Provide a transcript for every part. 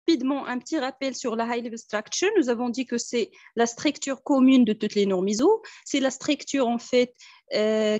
rapidement un petit rappel sur la High Level Structure. Nous avons dit que c'est la structure commune de toutes les normes ISO. C'est la structure, en fait,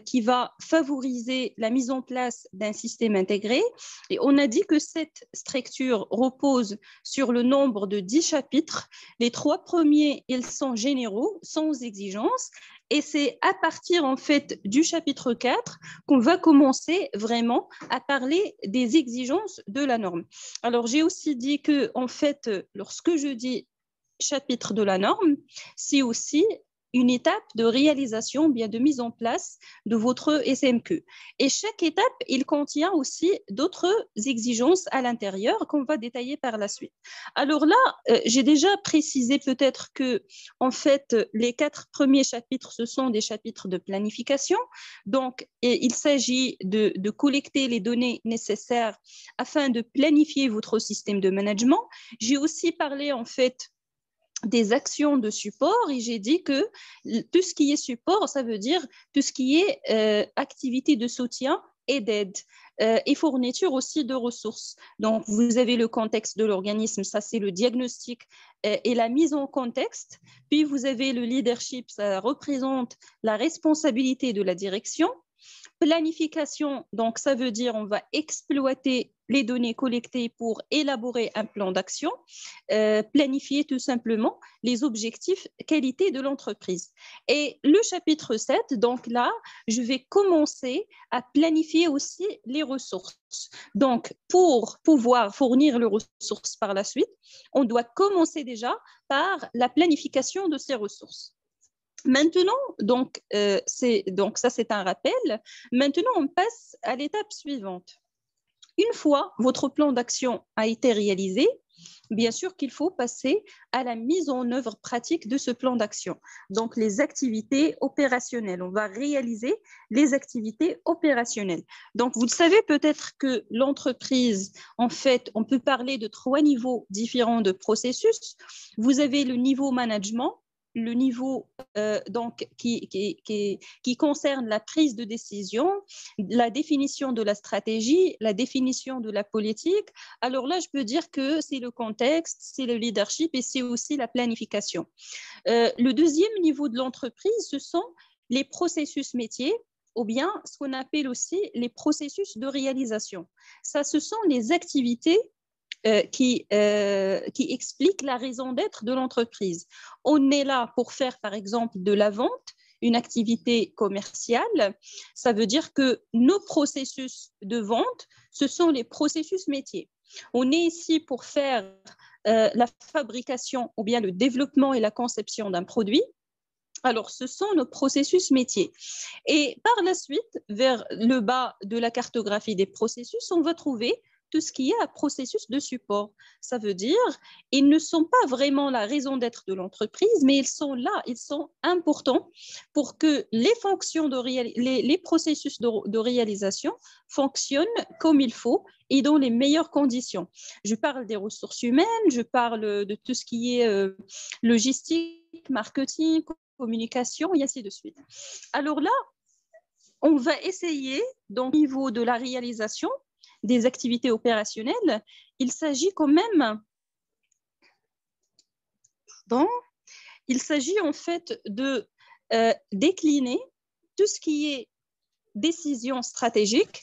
qui va favoriser la mise en place d'un système intégré. Et on a dit que cette structure repose sur le nombre de 10 chapitres. Les 3 premiers, ils sont généraux, sans exigence. Et c'est à partir, en fait, du chapitre 4 qu'on va commencer vraiment à parler des exigences de la norme. Alors, j'ai aussi dit que, en fait, lorsque je dis chapitre de la norme, c'est aussi une étape de réalisation, bien de mise en place de votre SMQ. Et chaque étape, il contient aussi d'autres exigences à l'intérieur qu'on va détailler par la suite. Alors là, j'ai déjà précisé peut-être que, en fait, les 4 premiers chapitres, ce sont des chapitres de planification. Donc, il s'agit de collecter les données nécessaires afin de planifier votre système de management. J'ai aussi parlé, en fait, des actions de support et j'ai dit que tout ce qui est support, ça veut dire tout ce qui est activité de soutien et d'aide et fourniture aussi de ressources. Donc, vous avez le contexte de l'organisme, ça c'est le diagnostic et la mise en contexte. Puis, vous avez le leadership, ça représente la responsabilité de la direction. Planification, donc ça veut dire on va exploiter les données collectées pour élaborer un plan d'action, planifier tout simplement les objectifs qualité de l'entreprise. Et le chapitre 7, donc là, je vais commencer à planifier aussi les ressources. Donc, pour pouvoir fournir les ressources par la suite, on doit commencer déjà par la planification de ces ressources. Maintenant, donc ça, c'est un rappel. Maintenant, on passe à l'étape suivante. Une fois votre plan d'action a été réalisé, bien sûr qu'il faut passer à la mise en œuvre pratique de ce plan d'action. Donc, les activités opérationnelles. On va réaliser les activités opérationnelles. Donc, vous le savez peut-être que l'entreprise, en fait, on peut parler de 3 niveaux différents de processus. Vous avez le niveau management, le niveau donc, qui concerne la prise de décision, la définition de la stratégie, la définition de la politique. Alors là, je peux dire que c'est le contexte, c'est le leadership et c'est aussi la planification. Le deuxième niveau de l'entreprise, ce sont les processus métiers ou bien ce qu'on appelle aussi les processus de réalisation. Ça, ce sont les activités qui explique la raison d'être de l'entreprise. On est là pour faire, par exemple, de la vente, une activité commerciale. Ça veut dire que nos processus de vente, ce sont les processus métiers. On est ici pour faire la fabrication ou bien le développement et la conception d'un produit. Alors, ce sont nos processus métiers. Et par la suite, vers le bas de la cartographie des processus, on va trouver tout ce qui est un processus de support. Ça veut dire ils ne sont pas vraiment la raison d'être de l'entreprise, mais ils sont là, ils sont importants pour que les fonctions les processus de réalisation fonctionnent comme il faut et dans les meilleures conditions. Je parle des ressources humaines, je parle de tout ce qui est logistique, marketing, communication et ainsi de suite. Alors là, on va essayer, donc, au niveau de la réalisation des activités opérationnelles, il s'agit quand même, il s'agit en fait de décliner tout ce qui est décision stratégique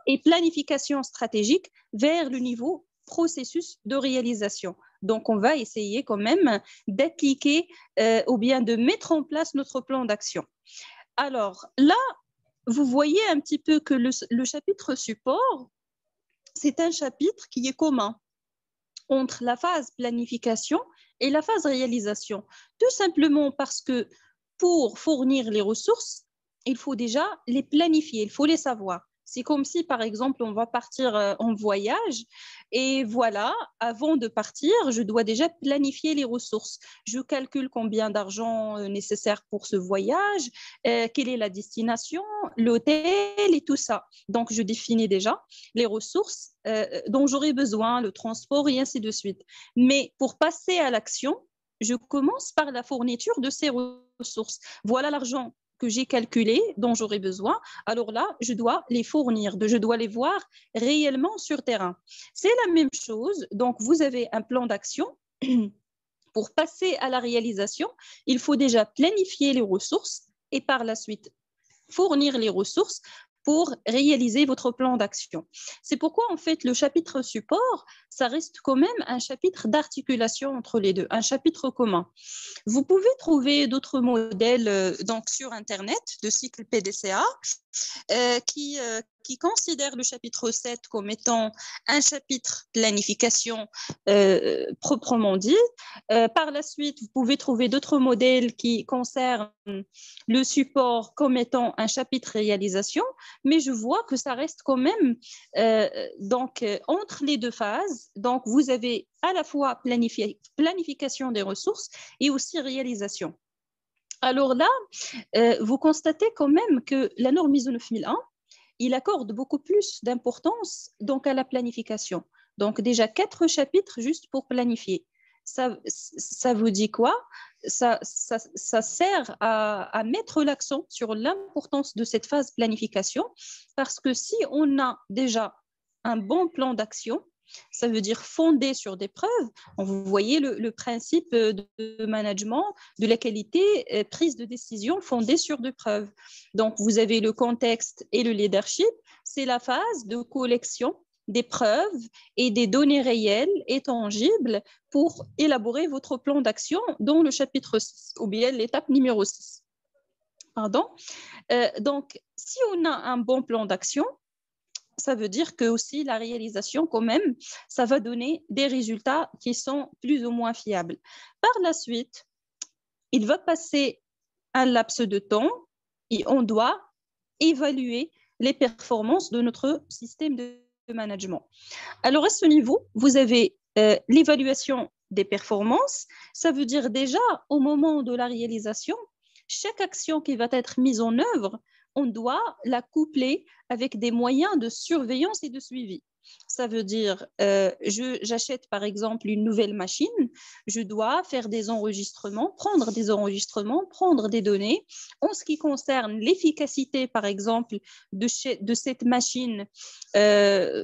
et planification stratégique vers le niveau processus de réalisation. Donc, on va essayer quand même d'appliquer ou bien de mettre en place notre plan d'action. Alors là, vous voyez un petit peu que le chapitre support, c'est un chapitre qui est commun entre la phase planification et la phase réalisation. Tout simplement parce que pour fournir les ressources, il faut déjà les planifier, il faut les savoir. C'est comme si, par exemple, on va partir en voyage et voilà, avant de partir, je dois déjà planifier les ressources. Je calcule combien d'argent nécessaire pour ce voyage, quelle est la destination, l'hôtel et tout ça. Donc, je définis déjà les ressources dont j'aurai besoin, le transport et ainsi de suite. Mais pour passer à l'action, je commence par la fourniture de ces ressources. Voilà l'argent que j'ai calculées, dont j'aurai besoin, alors là, je dois les fournir, je dois les voir réellement sur terrain. C'est la même chose. Donc, vous avez un plan d'action. Pour passer à la réalisation, il faut déjà planifier les ressources et par la suite fournir les ressources pour réaliser votre plan d'action. C'est pourquoi, en fait, le chapitre support, ça reste quand même un chapitre d'articulation entre les deux, un chapitre commun. Vous pouvez trouver d'autres modèles donc, sur Internet de cycle PDCA qui considère le chapitre 7 comme étant un chapitre planification proprement dit. Par la suite, vous pouvez trouver d'autres modèles qui concernent le support comme étant un chapitre réalisation, mais je vois que ça reste quand même entre les deux phases. Donc, vous avez à la fois planification des ressources et aussi réalisation. Alors là, vous constatez quand même que la norme ISO 9001, il accorde beaucoup plus d'importance donc à la planification. Donc déjà 4 chapitres juste pour planifier. Ça vous dit quoi? Ça sert à mettre l'accent sur l'importance de cette phase planification parce que si on a déjà un bon plan d'action, ça veut dire fondé sur des preuves. Vous voyez le principe de management, de la qualité, prise de décision fondée sur des preuves. Donc, vous avez le contexte et le leadership. C'est la phase de collection des preuves et des données réelles et tangibles pour élaborer votre plan d'action dans le chapitre 6, ou bien l'étape numéro 6. Pardon. Donc, si on a un bon plan d'action, ça veut dire que aussi la réalisation, quand même, ça va donner des résultats qui sont plus ou moins fiables. Par la suite, il va passer un laps de temps et on doit évaluer les performances de notre système de management. Alors, à ce niveau, vous avez l'évaluation des performances. Ça veut dire déjà, au moment de la réalisation, chaque action qui va être mise en œuvre, on doit la coupler avec des moyens de surveillance et de suivi. Ça veut dire, j'achète par exemple une nouvelle machine, je dois faire des enregistrements, prendre des données. En ce qui concerne l'efficacité, par exemple, de cette machine,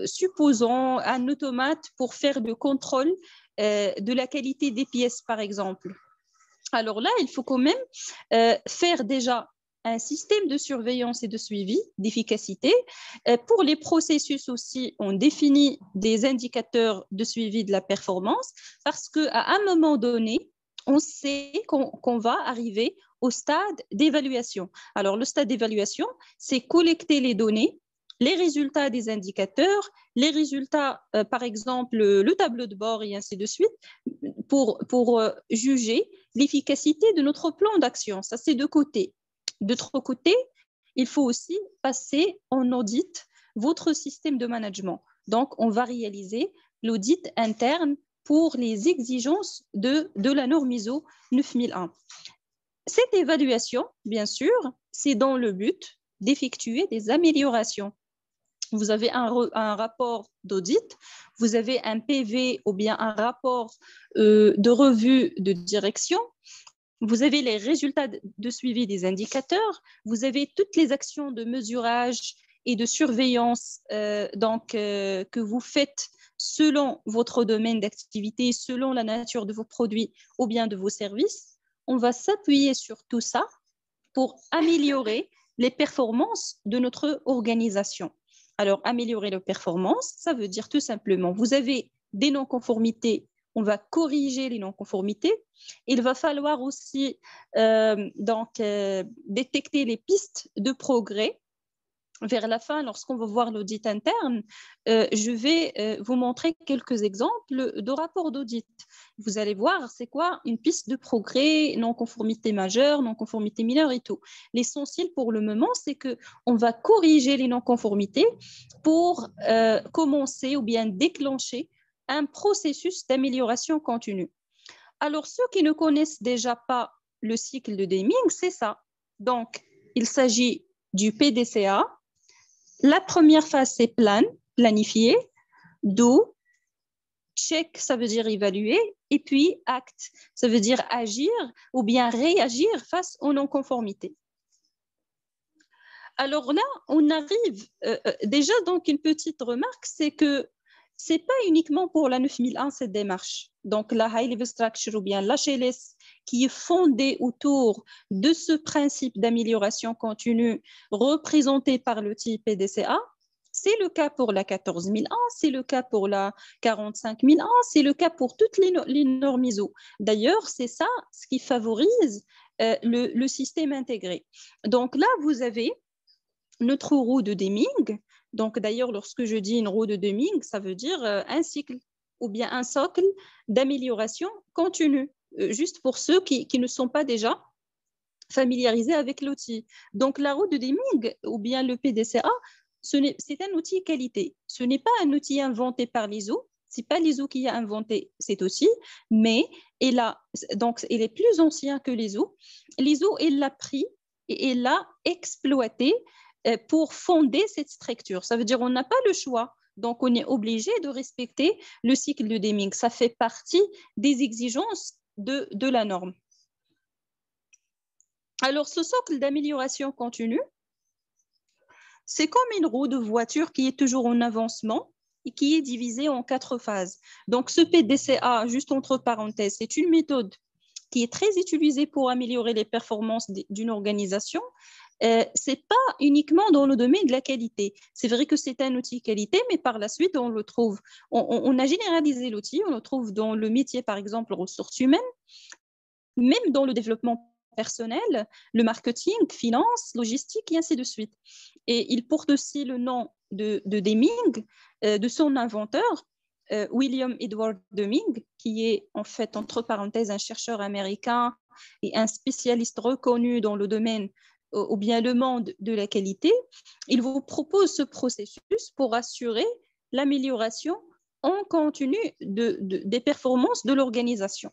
supposons un automate pour faire le contrôle de la qualité des pièces, par exemple. Alors là, il faut quand même faire déjà un système de surveillance et de suivi d'efficacité. Pour les processus aussi, on définit des indicateurs de suivi de la performance parce qu'à un moment donné, on sait qu'on va arriver au stade d'évaluation. Alors, le stade d'évaluation, c'est collecter les données, les résultats des indicateurs, les résultats, par exemple, le tableau de bord et ainsi de suite, pour juger l'efficacité de notre plan d'action. Ça, c'est de côté. D'autre côté, il faut aussi passer en audit votre système de management. Donc, on va réaliser l'audit interne pour les exigences de la norme ISO 9001. Cette évaluation, bien sûr, c'est dans le but d'effectuer des améliorations. Vous avez un rapport d'audit, vous avez un PV ou bien un rapport de revue de direction, vous avez les résultats de suivi des indicateurs, vous avez toutes les actions de mesurage et de surveillance que vous faites selon votre domaine d'activité, selon la nature de vos produits ou bien de vos services. On va s'appuyer sur tout ça pour améliorer les performances de notre organisation. Alors, améliorer les performances, ça veut dire tout simplement, vous avez des non-conformités, on va corriger les non-conformités. Il va falloir aussi détecter les pistes de progrès. Vers la fin, lorsqu'on va voir l'audit interne, je vais vous montrer quelques exemples de rapports d'audit. Vous allez voir, c'est quoi une piste de progrès, non-conformité majeure, non-conformité mineure et tout. L'essentiel pour le moment, c'est qu'on va corriger les non-conformités pour commencer ou bien déclencher un processus d'amélioration continue. Alors, ceux qui ne connaissent déjà pas le cycle de Deming, c'est ça. Donc, il s'agit du PDCA. La première phase, c'est planifier. Do, check, ça veut dire évaluer. Et puis, act, ça veut dire agir ou bien réagir face aux non-conformités. Alors là, on arrive déjà, donc une petite remarque, c'est que ce n'est pas uniquement pour la 9001 cette démarche. Donc la High Level Structure ou bien l'HLS qui est fondée autour de ce principe d'amélioration continue représenté par l'outil PDCA. C'est le cas pour la 14001, c'est le cas pour la 45001, c'est le cas pour toutes les normes ISO. D'ailleurs, c'est ça ce qui favorise le système intégré. Donc là, vous avez notre roue de Deming. Donc d'ailleurs, lorsque je dis une roue de Deming, ça veut dire un cycle ou bien un socle d'amélioration continue, juste pour ceux qui ne sont pas déjà familiarisés avec l'outil. Donc la roue de Deming ou bien le PDCA, c'est un outil qualité. Ce n'est pas un outil inventé par l'ISO. Ce n'est pas l'ISO qui a inventé cet outil, mais il est plus ancien que l'ISO. L'ISO, il l'a pris et il l'a exploité pour fonder cette structure. Ça veut dire qu'on n'a pas le choix. Donc, on est obligé de respecter le cycle de Deming. Ça fait partie des exigences de la norme. Alors, ce socle d'amélioration continue, c'est comme une roue de voiture qui est toujours en avancement et qui est divisée en 4 phases. Donc, ce PDCA, juste entre parenthèses, c'est une méthode qui est très utilisée pour améliorer les performances d'une organisation. Ce n'est pas uniquement dans le domaine de la qualité. C'est vrai que c'est un outil qualité, mais par la suite, on le trouve. On a généralisé l'outil, on le trouve dans le métier, par exemple, ressources humaines, même dans le développement personnel, le marketing, finance, logistique, et ainsi de suite. Et il porte aussi le nom de Deming, de son inventeur, William Edward Deming, qui est en fait, entre parenthèses, un chercheur américain et un spécialiste reconnu dans le domaine ou bien le monde de la qualité. Il vous propose ce processus pour assurer l'amélioration en continu des performances de l'organisation.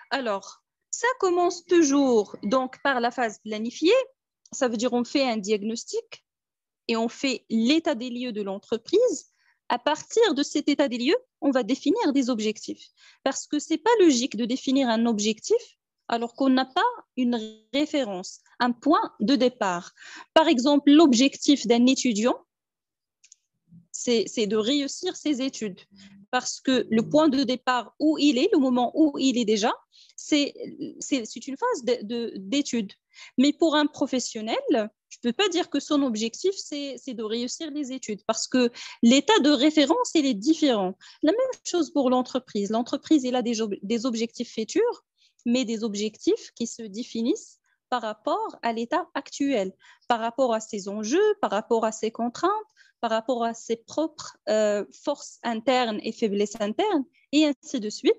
Alors, ça commence toujours donc par la phase planifiée. Ça veut dire on fait un diagnostic et on fait l'état des lieux de l'entreprise. À partir de cet état des lieux, on va définir des objectifs. Parce que ce n'est pas logique de définir un objectif alors qu'on n'a pas une référence, un point de départ. Par exemple, l'objectif d'un étudiant, c'est de réussir ses études. Parce que le point de départ où il est, le moment où il est déjà, c'est une phase d'étude. Mais pour un professionnel, je ne peux pas dire que son objectif, c'est de réussir les études parce que l'état de référence, il est différent. La même chose pour l'entreprise. L'entreprise, elle a des objectifs futurs, mais des objectifs qui se définissent par rapport à l'état actuel, par rapport à ses enjeux, par rapport à ses contraintes, par rapport à ses propres forces internes et faiblesses internes, et ainsi de suite.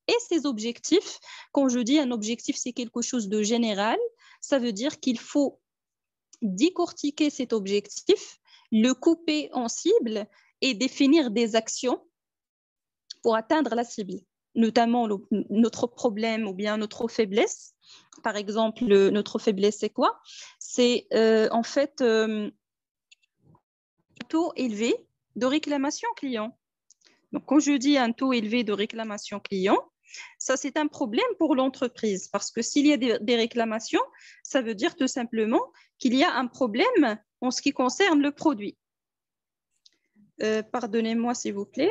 Et ces objectifs, quand je dis un objectif, c'est quelque chose de général, ça veut dire qu'il faut décortiquer cet objectif, le couper en cibles et définir des actions pour atteindre la cible, notamment notre problème ou bien notre faiblesse. Par exemple, notre faiblesse, c'est quoi? C'est en fait un taux élevé de réclamation client. Donc, quand je dis un taux élevé de réclamation client, ça, c'est un problème pour l'entreprise parce que s'il y a des réclamations, ça veut dire tout simplement qu'il y a un problème en ce qui concerne le produit. Pardonnez-moi, s'il vous plaît.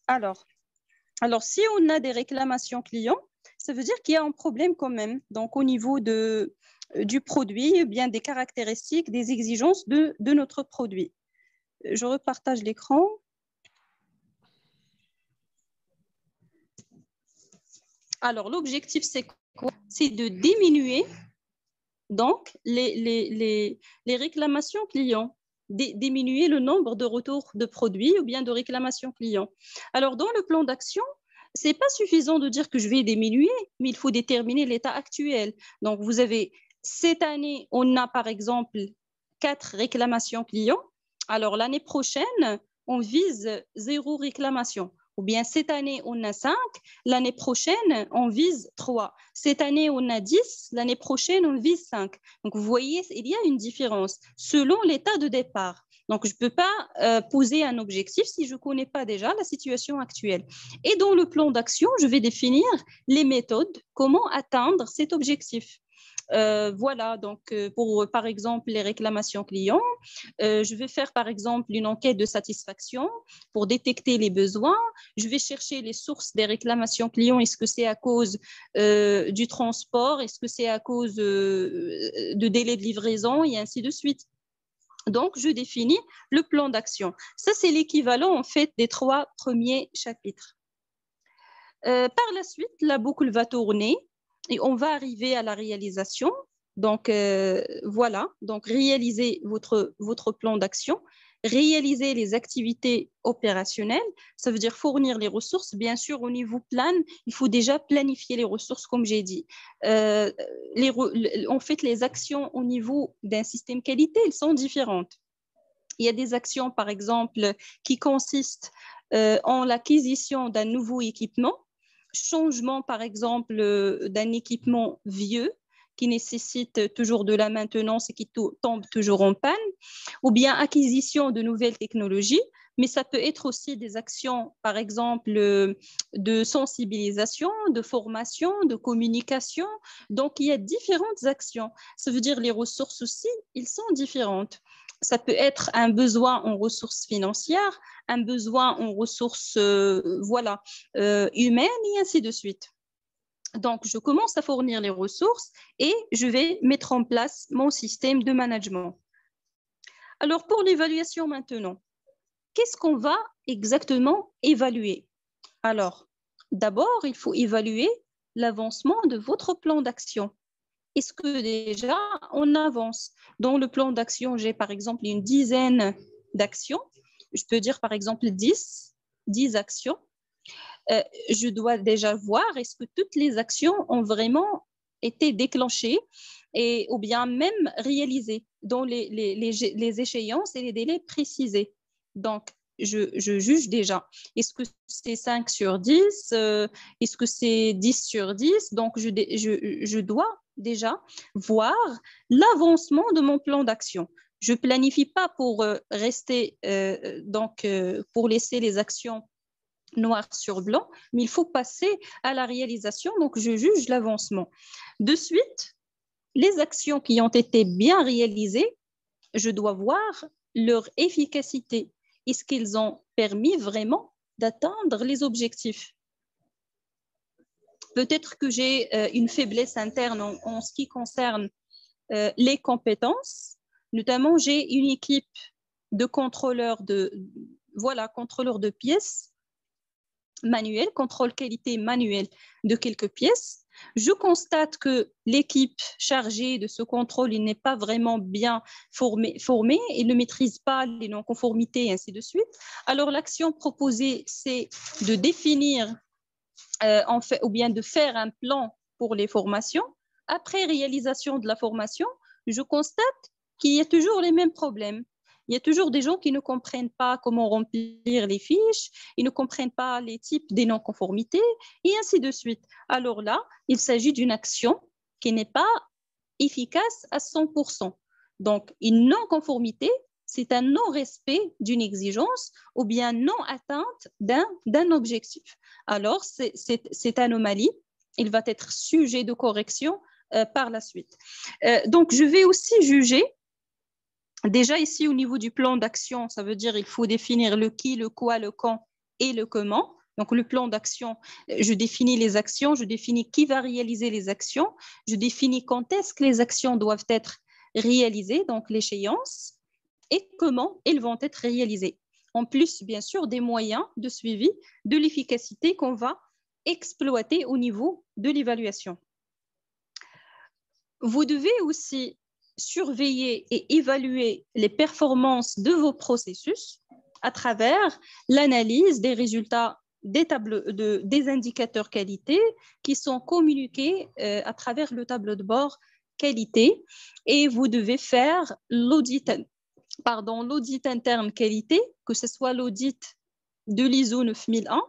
Alors, si on a des réclamations clients, ça veut dire qu'il y a un problème quand même. Donc, au niveau du produit, bien des caractéristiques, des exigences de notre produit. Je repartage l'écran. Alors, l'objectif, c'est quoi? C'est de diminuer donc les réclamations clients, diminuer le nombre de retours de produits ou bien de réclamations clients. Alors, dans le plan d'action, ce n'est pas suffisant de dire que je vais diminuer, mais il faut déterminer l'état actuel. Donc, vous avez cette année, on a par exemple 4 réclamations clients. Alors, l'année prochaine, on vise 0 réclamation. Ou bien cette année, on a 5, l'année prochaine, on vise 3. Cette année, on a 10, l'année prochaine, on vise 5. Donc, vous voyez, il y a une différence selon l'état de départ. Donc, je ne peux pas poser un objectif si je ne connais pas déjà la situation actuelle. Et dans le plan d'action, je vais définir les méthodes, comment atteindre cet objectif. Voilà, donc pour par exemple les réclamations clients, je vais faire par exemple une enquête de satisfaction pour détecter les besoins. Je vais chercher les sources des réclamations clients. Est-ce que c'est à cause du transport? Est-ce que c'est à cause de délai de livraison? Et ainsi de suite. Donc, je définis le plan d'action. Ça, c'est l'équivalent en fait des 3 premiers chapitres. Par la suite, la boucle va tourner et on va arriver à la réalisation. Donc, voilà, donc réaliser votre plan d'action, réaliser les activités opérationnelles, ça veut dire fournir les ressources. Bien sûr, au niveau plan, il faut déjà planifier les ressources, comme j'ai dit. En fait, les actions au niveau d'un système qualité, elles sont différentes. Il y a des actions, par exemple, qui consistent en l'acquisition d'un nouveau équipement, changement, par exemple, d'un équipement vieux qui nécessite toujours de la maintenance et qui tombe toujours en panne, ou bien acquisition de nouvelles technologies, mais ça peut être aussi des actions, par exemple, de sensibilisation, de formation, de communication. Donc, il y a différentes actions. Ça veut dire les ressources aussi, elles sont différentes. Ça peut être un besoin en ressources financières, un besoin en ressources humaines et ainsi de suite. Donc, je commence à fournir les ressources et je vais mettre en place mon système de management. Alors, pour l'évaluation maintenant, qu'est-ce qu'on va exactement évaluer? Alors, d'abord, il faut évaluer l'avancement de votre plan d'action. Est-ce que déjà on avance? Dans le plan d'action, j'ai par exemple une dizaine d'actions. Je peux dire par exemple 10 actions. Je dois déjà voir est-ce que toutes les actions ont vraiment été déclenchées et, ou bien même réalisées dans les échéances et les délais précisés. Donc, je juge déjà. Est-ce que c'est 5 sur 10? Est-ce que c'est 10 sur 10? Donc, je dois déjà voir l'avancement de mon plan d'action. Je ne planifie pas pour rester, pour laisser les actions noir sur blanc, mais il faut passer à la réalisation. Donc, je juge l'avancement. De suite, les actions qui ont été bien réalisées, je dois voir leur efficacité. Est-ce qu'ils ont permis vraiment d'atteindre les objectifs? Peut-être que j'ai une faiblesse interne en ce qui concerne les compétences. Notamment, j'ai une équipe de contrôleurs de pièces manuel, contrôle qualité manuel de quelques pièces. Je constate que l'équipe chargée de ce contrôle n'est pas vraiment bien formée, il ne maîtrise pas les non-conformités et ainsi de suite. Alors, l'action proposée, c'est de définir ou bien de faire un plan pour les formations. Après réalisation de la formation, je constate qu'il y a toujours les mêmes problèmes. Il y a toujours des gens qui ne comprennent pas comment remplir les fiches, ils ne comprennent pas les types des non-conformités, et ainsi de suite. Alors là, il s'agit d'une action qui n'est pas efficace à 100%. Donc, une non-conformité, c'est un non-respect d'une exigence ou bien non-atteinte d'un objectif. Alors, cette anomalie, il va être sujet de correction par la suite. Donc, je vais aussi juger. Déjà ici, au niveau du plan d'action, ça veut dire qu'il faut définir le qui, le quoi, le quand et le comment. Donc, le plan d'action, je définis les actions, je définis qui va réaliser les actions, je définis quand est-ce que les actions doivent être réalisées, donc l'échéance, et comment elles vont être réalisées. En plus, bien sûr, des moyens de suivi de l'efficacité qu'on va exploiter au niveau de l'évaluation. Vous devez aussi surveiller et évaluer les performances de vos processus à travers l'analyse des résultats des indicateurs qualité qui sont communiqués à travers le tableau de bord qualité, et vous devez faire l'audit interne qualité, que ce soit l'audit de l'ISO 9001,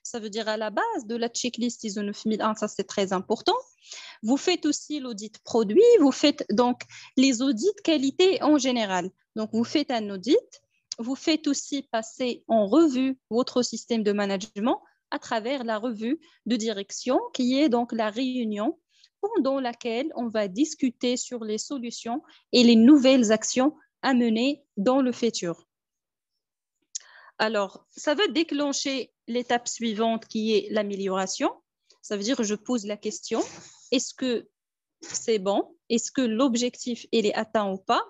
ça veut dire à la base de la checklist ISO 9001, ça c'est très important. Vous faites aussi l'audit produit, vous faites donc les audits qualité en général. Donc, vous faites un audit, vous faites aussi passer en revue votre système de management à travers la revue de direction, qui est donc la réunion pendant laquelle on va discuter sur les solutions et les nouvelles actions à mener dans le futur. Alors, ça va déclencher l'étape suivante qui est l'amélioration. Ça veut dire que je pose la question, est-ce que c'est bon? Est-ce que l'objectif est atteint ou pas?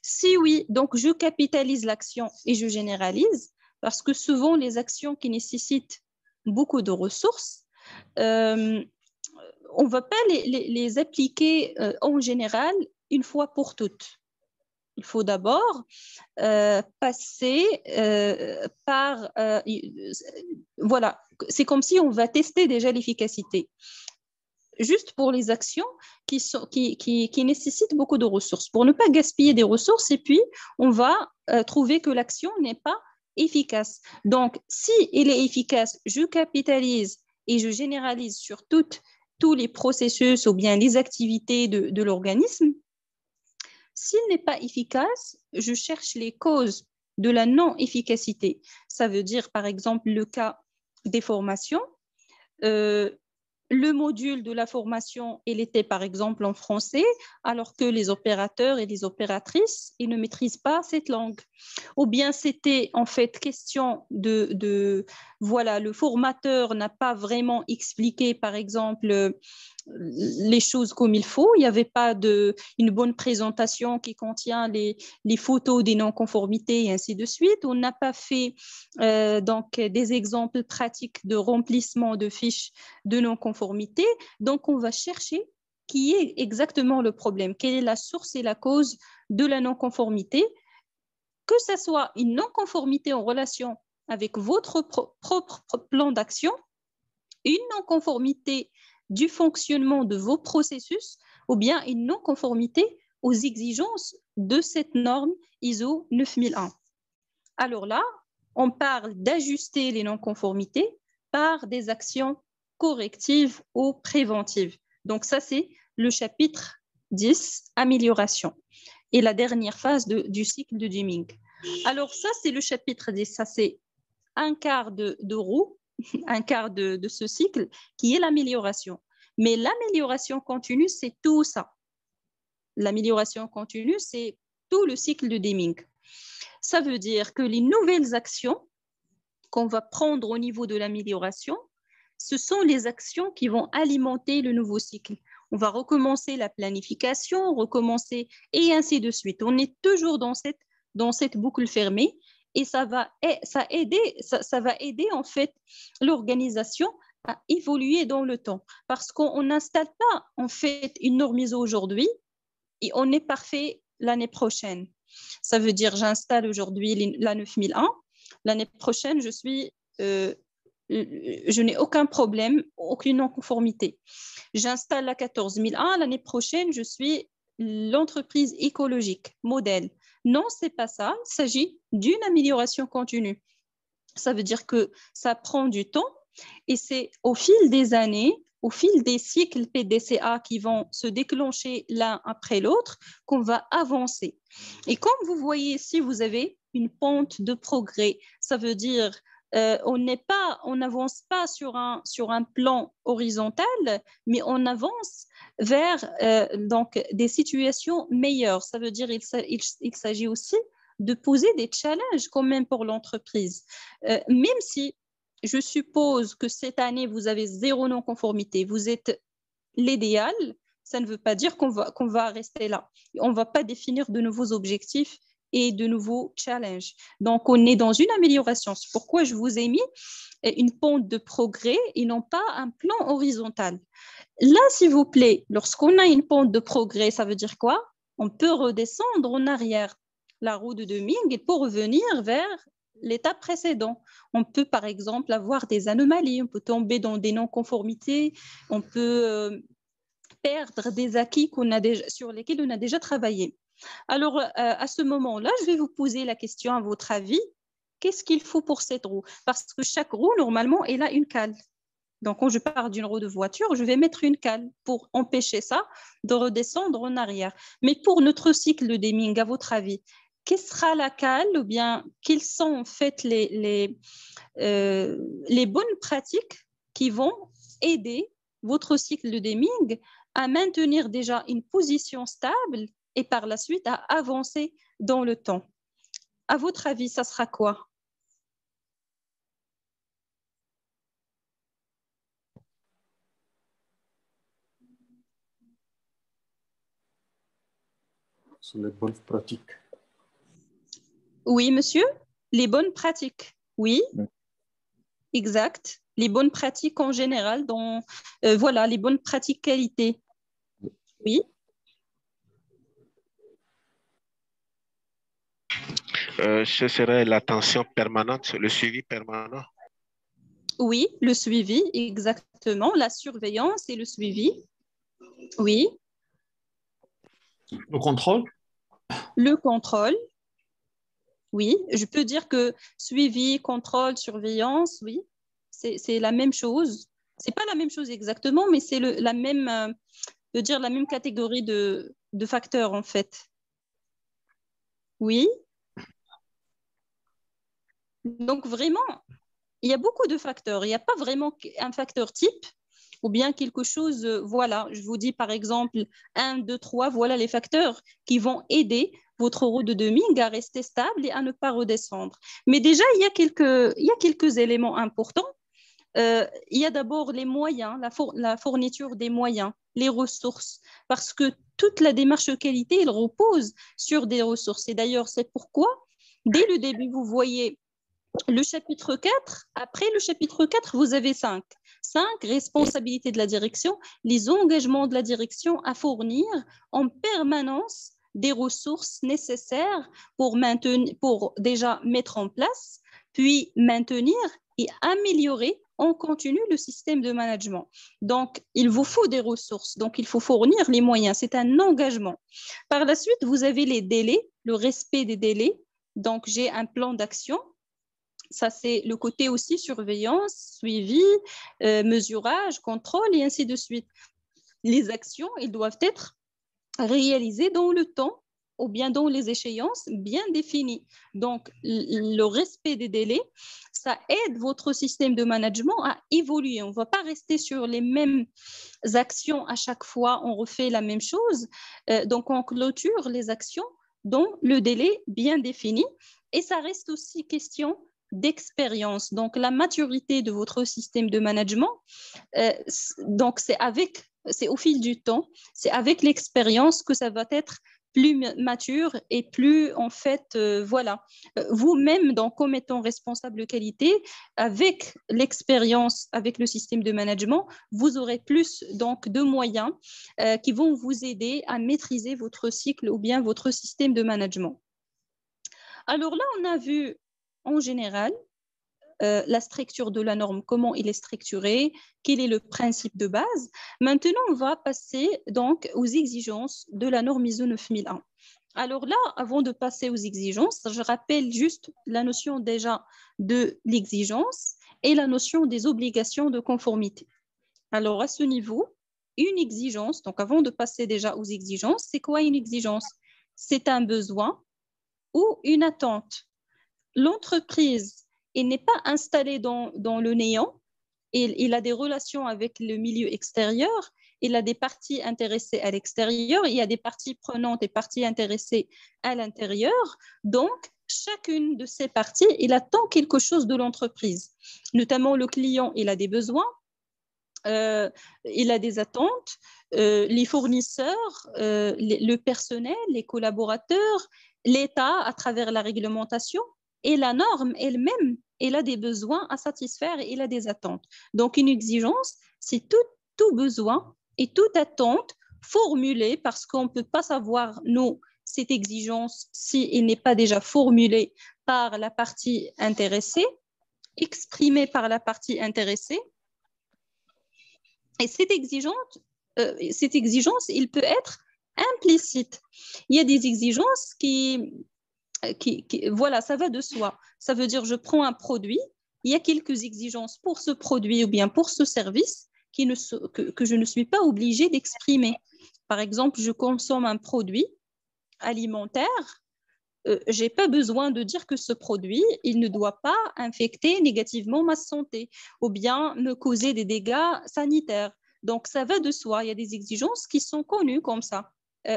Si oui, donc je capitalise l'action et je généralise, parce que souvent les actions qui nécessitent beaucoup de ressources, on ne va pas les appliquer en général une fois pour toutes. Il faut d'abord passer par... voilà, c'est comme si on va tester déjà l'efficacité. Juste pour les actions qui nécessitent beaucoup de ressources, pour ne pas gaspiller des ressources, et puis on va trouver que l'action n'est pas efficace. Donc, si elle est efficace, je capitalise et je généralise sur tous les processus ou bien les activités de l'organisme. S'il n'est pas efficace, je cherche les causes de la non-efficacité. Ça veut dire, par exemple, le cas des formations. Le module de la formation, il était par exemple en français, alors que les opérateurs et les opératrices, ils ne maîtrisent pas cette langue. Ou bien c'était en fait question voilà, le formateur n'a pas vraiment expliqué par exemple les choses comme il faut. Il n'y avait pas une bonne présentation qui contient les photos des non-conformités et ainsi de suite. On n'a pas fait donc des exemples pratiques de remplissement de fiches de non-conformité. Donc, on va chercher qui est exactement le problème, quelle est la source et la cause de la non-conformité, que ce soit une non-conformité en relation avec votre propre plan d'action, une non-conformité du fonctionnement de vos processus ou bien une non-conformité aux exigences de cette norme ISO 9001. Alors là, on parle d'ajuster les non-conformités par des actions correctives ou préventives. Donc ça, c'est le chapitre 10, amélioration. Et la dernière phase du cycle de Deming. Alors ça, c'est le chapitre 10. Ça, c'est un quart de roue, un quart de ce cycle qui est l'amélioration. Mais l'amélioration continue, c'est tout ça. L'amélioration continue, c'est tout le cycle de Deming. Ça veut dire que les nouvelles actions qu'on va prendre au niveau de l'amélioration, ce sont les actions qui vont alimenter le nouveau cycle. On va recommencer la planification, recommencer et ainsi de suite. On est toujours dans cette boucle fermée et ça va aider en fait l'organisation à évoluer dans le temps parce qu'on n'installe pas en fait une norme ISO aujourd'hui et on est parfait l'année prochaine. Ça veut dire j'installe aujourd'hui la 9001, l'année prochaine je n'ai aucun problème, aucune non-conformité. J'installe la 14001, l'année prochaine, je suis l'entreprise écologique, modèle. Non, ce n'est pas ça, il s'agit d'une amélioration continue. Ça veut dire que ça prend du temps et c'est au fil des années, au fil des cycles PDCA qui vont se déclencher l'un après l'autre, qu'on va avancer. Et comme vous voyez ici, vous avez une pente de progrès. Ça veut dire on n'avance pas sur un plan horizontal, mais on avance vers donc des situations meilleures. Ça veut dire il s'agit aussi de poser des challenges quand même pour l'entreprise. Même si je suppose que cette année, vous avez 0 non-conformité, vous êtes l'idéal, ça ne veut pas dire qu'on va rester là. On ne va pas définir de nouveaux objectifs et de nouveaux challenges. Donc, on est dans une amélioration. C'est pourquoi je vous ai mis une pente de progrès et non pas un plan horizontal. Là, s'il vous plaît, lorsqu'on a une pente de progrès, ça veut dire quoi? On peut redescendre en arrière la roue de Deming et pour revenir vers l'étape précédente. On peut, par exemple, avoir des anomalies, on peut tomber dans des non-conformités, on peut perdre des acquis sur lesquels on a déjà travaillé. Alors, à ce moment-là, je vais vous poser la question, à votre avis, qu'est-ce qu'il faut pour cette roue? Parce que chaque roue, normalement, elle a une cale. Donc, quand je pars d'une roue de voiture, je vais mettre une cale pour empêcher ça de redescendre en arrière. Mais pour notre cycle de Deming, à votre avis, quelle sera la cale ou bien quelles sont en fait les bonnes pratiques qui vont aider votre cycle de Deming à maintenir déjà une position stable et par la suite à avancer dans le temps. À votre avis, ça sera quoi? Sur les bonnes pratiques. Oui, monsieur, les bonnes pratiques. Oui, exact. Les bonnes pratiques en général, voilà, les bonnes pratiques qualité. Oui, Ce serait l'attention permanente, le suivi permanent. oui, le suivi, exactement. La surveillance et le suivi. Oui, Le contrôle? le contrôle. Oui, je peux dire que suivi, contrôle, surveillance, oui, c'est la même chose. C'est pas la même chose exactement, mais c'est la même, je veux dire la même catégorie de facteurs en fait. Oui, donc vraiment, il y a beaucoup de facteurs. Il n'y a pas vraiment un facteur type ou bien quelque chose, voilà, je vous dis par exemple 1, 2, 3, voilà les facteurs qui vont aider votre roue de Deming à rester stable et à ne pas redescendre. Mais déjà, il y a quelques éléments importants. Il y a d'abord les moyens, la fourniture des moyens, les ressources, parce que toute la démarche qualité, elle repose sur des ressources. Et d'ailleurs, c'est pourquoi, dès le début, vous voyez le chapitre 4, après le chapitre 4, vous avez 5. 5, responsabilités de la direction, les engagements de la direction à fournir en permanence des ressources nécessaires pour déjà mettre en place, puis maintenir et améliorer en continu le système de management. Donc, il vous faut des ressources, donc il faut fournir les moyens, c'est un engagement. Par la suite, vous avez les délais, le respect des délais. Donc, j'ai un plan d'action. Ça, c'est le côté aussi surveillance, suivi, mesurage, contrôle et ainsi de suite. Les actions, elles doivent être réalisées dans le temps ou bien dans les échéances bien définies. Donc, le respect des délais, ça aide votre système de management à évoluer. On ne va pas rester sur les mêmes actions à chaque fois, on refait la même chose. Donc, on clôture les actions dans le délai bien défini. Et ça reste aussi question d'expérience. Donc, la maturité de votre système de management, donc c'est au fil du temps, c'est avec l'expérience que ça va être plus mature et plus en fait, voilà, vous-même donc comme étant responsable de qualité, avec l'expérience, avec le système de management, vous aurez plus donc de moyens qui vont vous aider à maîtriser votre cycle ou bien votre système de management. Alors là, on a vu en général la structure de la norme, comment il est structuré, quel est le principe de base. Maintenant, on va passer donc aux exigences de la norme ISO 9001. Alors là, avant de passer aux exigences, je rappelle juste la notion déjà de l'exigence et la notion des obligations de conformité. Alors à ce niveau, une exigence, donc avant de passer déjà aux exigences, c'est quoi une exigence? C'est un besoin ou une attente. L'entreprise, il n'est pas installé dans le néant, il a des relations avec le milieu extérieur, il a des parties intéressées à l'extérieur, il y a des parties prenantes et parties intéressées à l'intérieur. Donc, chacune de ces parties, il attend quelque chose de l'entreprise. Notamment, le client, il a des besoins, il a des attentes, les fournisseurs, le personnel, les collaborateurs, l'État à travers la réglementation et la norme elle-même, elle a des besoins à satisfaire et elle a des attentes. Donc, une exigence, c'est tout besoin et toute attente formulée parce qu'on ne peut pas savoir, nous, cette exigence, si elle n'est pas déjà formulée par la partie intéressée, exprimée par la partie intéressée. Et cette exigence, il peut être implicite. Il y a des exigences voilà, ça va de soi. Ça veut dire, je prends un produit il y a quelques exigences pour ce produit ou bien pour ce service que je ne suis pas obligée d'exprimer. Par exemple, je consomme un produit alimentaire, je n'ai pas besoin de dire que ce produit, il ne doit pas infecter négativement ma santé ou bien me causer des dégâts sanitaires. Donc, ça va de soi. Il y a des exigences qui sont connues comme ça,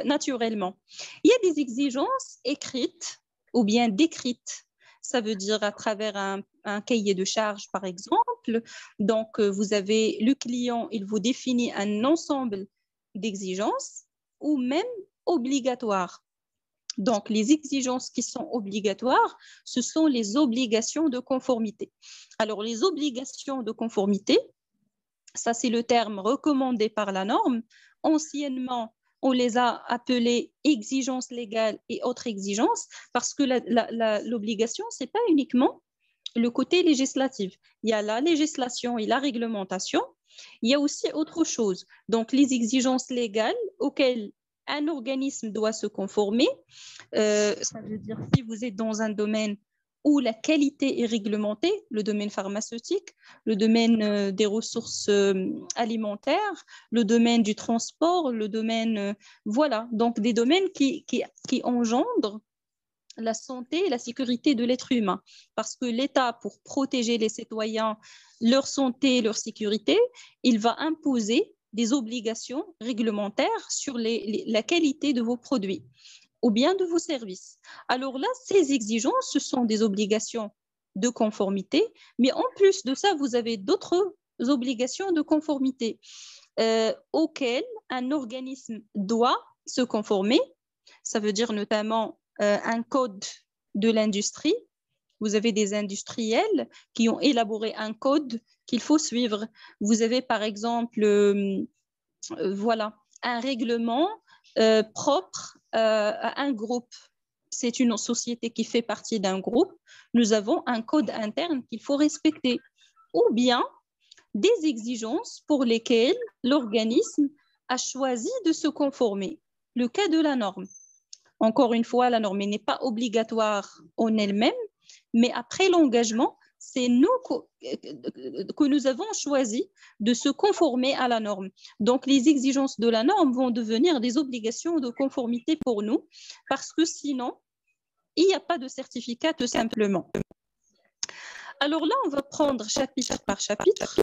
naturellement. Il y a des exigences écrites ou bien décrites. Ça veut dire à travers un cahier de charges, par exemple. Donc, vous avez le client, il vous définit un ensemble d'exigences ou même obligatoires. Donc, les exigences qui sont obligatoires, ce sont les obligations de conformité. Alors, les obligations de conformité, ça c'est le terme recommandé par la norme. Anciennement, on les a appelées exigences légales et autres exigences parce que l'obligation, ce n'est pas uniquement le côté législatif. Il y a la législation et la réglementation. Il y a aussi autre chose. Donc, les exigences légales auxquelles un organisme doit se conformer, ça veut dire si vous êtes dans un domaine où la qualité est réglementée, le domaine pharmaceutique, le domaine des ressources alimentaires, le domaine du transport, le domaine, voilà, donc des domaines qui engendrent la santé et la sécurité de l'être humain. Parce que l'État, pour protéger les citoyens, leur santé et leur sécurité, il va imposer des obligations réglementaires sur la qualité de vos produits ou bien de vos services. Alors là, ces exigences, ce sont des obligations de conformité, mais en plus de ça, vous avez d'autres obligations de conformité auxquelles un organisme doit se conformer. Ça veut dire notamment un code de l'industrie. Vous avez des industriels qui ont élaboré un code qu'il faut suivre. Vous avez par exemple voilà, un règlement propre à un groupe. C'est une société qui fait partie d'un groupe. Nous avons un code interne qu'il faut respecter. Ou bien des exigences pour lesquelles l'organisme a choisi de se conformer. Le cas de la norme. Encore une fois, la norme n'est pas obligatoire en elle-même, mais après l'engagement, c'est nous que nous avons choisi de se conformer à la norme. Donc, les exigences de la norme vont devenir des obligations de conformité pour nous, parce que sinon, il n'y a pas de certificat tout simplement. Alors là, on va prendre chapitre par chapitre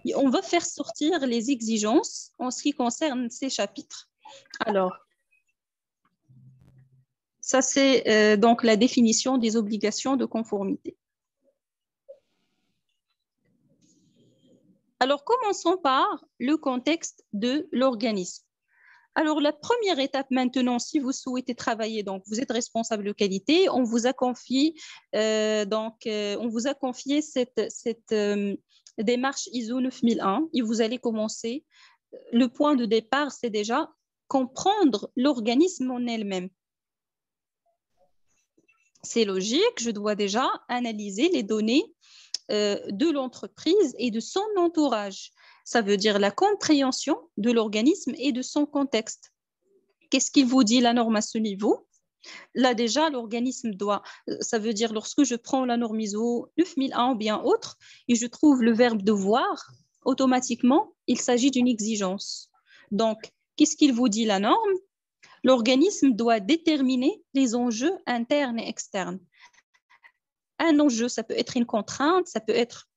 et on va faire sortir les exigences en ce qui concerne ces chapitres. Alors, ça, c'est donc la définition des obligations de conformité. Alors, commençons par le contexte de l'organisme. Alors, la première étape maintenant, si vous souhaitez travailler, donc vous êtes responsable de qualité, on vous a confié, cette démarche ISO 9001 et vous allez commencer. Le point de départ, c'est déjà comprendre l'organisme en elle-même. C'est logique, je dois déjà analyser les données de l'entreprise et de son entourage. Ça veut dire la compréhension de l'organisme et de son contexte. Qu'est-ce qu'il vous dit la norme à ce niveau? Là déjà, l'organisme doit, ça veut dire lorsque je prends la norme ISO 9001 ou bien autre et je trouve le verbe devoir, automatiquement, il s'agit d'une exigence. Donc, qu'est-ce qu'il vous dit la norme? L'organisme doit déterminer les enjeux internes et externes. Un enjeu, ça peut être une contrainte, ça peut être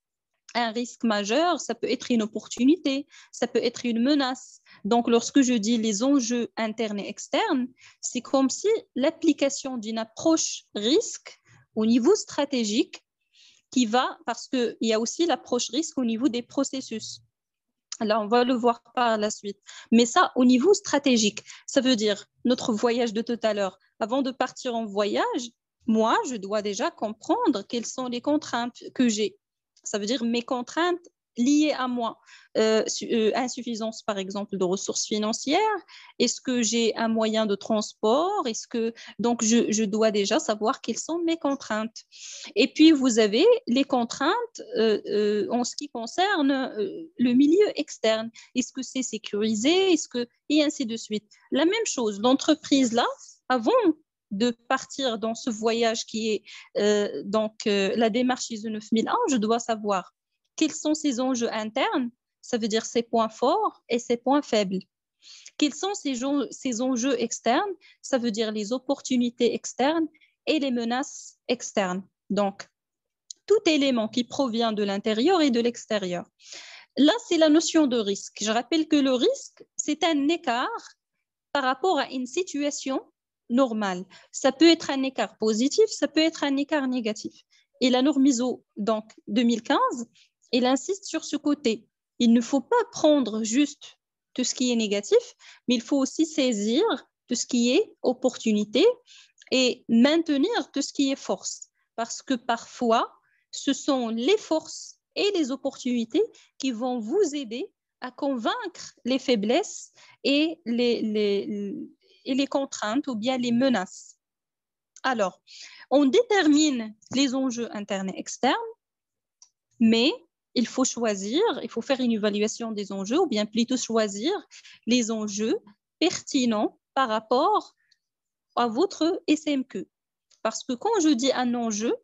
un risque majeur, ça peut être une opportunité, ça peut être une menace. Donc, lorsque je dis les enjeux internes et externes, c'est comme si l'application d'une approche risque au niveau stratégique qui va, parce qu'il y a aussi l'approche risque au niveau des processus. Là, on va le voir par la suite. Mais ça, au niveau stratégique, ça veut dire notre voyage de tout à l'heure. Avant de partir en voyage, moi, je dois déjà comprendre quelles sont les contraintes que j'ai. Ça veut dire mes contraintes liées à moi. Insuffisance, par exemple, de ressources financières. Est-ce que j'ai un moyen de transport? Donc, je dois déjà savoir quelles sont mes contraintes. Et puis, vous avez les contraintes en ce qui concerne le milieu externe. Est-ce que c'est sécurisé? Et ainsi de suite. La même chose, l'entreprise, là, avant de partir dans ce voyage qui est la démarche ISO 9001, je dois savoir quels sont ces enjeux internes, ça veut dire ses points forts et ses points faibles. Quels sont ces enjeux externes, ça veut dire les opportunités externes et les menaces externes. Donc, tout élément qui provient de l'intérieur et de l'extérieur. Là, c'est la notion de risque. Je rappelle que le risque, c'est un écart par rapport à une situation normale. Ça peut être un écart positif, ça peut être un écart négatif. Et la norme ISO, donc 2015, elle insiste sur ce côté. Il ne faut pas prendre juste tout ce qui est négatif, mais il faut aussi saisir tout ce qui est opportunité et maintenir tout ce qui est force. Parce que parfois, ce sont les forces et les opportunités qui vont vous aider à convaincre les faiblesses et les contraintes ou bien les menaces. Alors, on détermine les enjeux internes et externes, mais il faut choisir, il faut faire une évaluation des enjeux ou bien plutôt choisir les enjeux pertinents par rapport à votre SMQ. Parce que quand je dis un enjeu,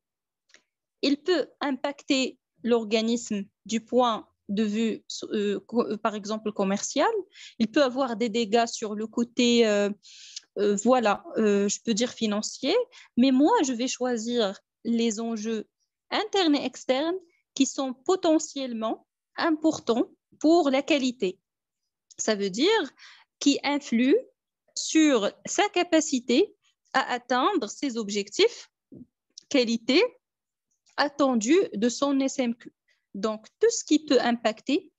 il peut impacter l'organisme du point de vue, par exemple, commercial. Il peut avoir des dégâts sur le côté, je peux dire financier. Mais moi, je vais choisir les enjeux internes et externes qui sont potentiellement importants pour la qualité. Ça veut dire qui influent sur sa capacité à atteindre ses objectifs qualité attendus de son SMQ. Donc, tout ce qui peut impacter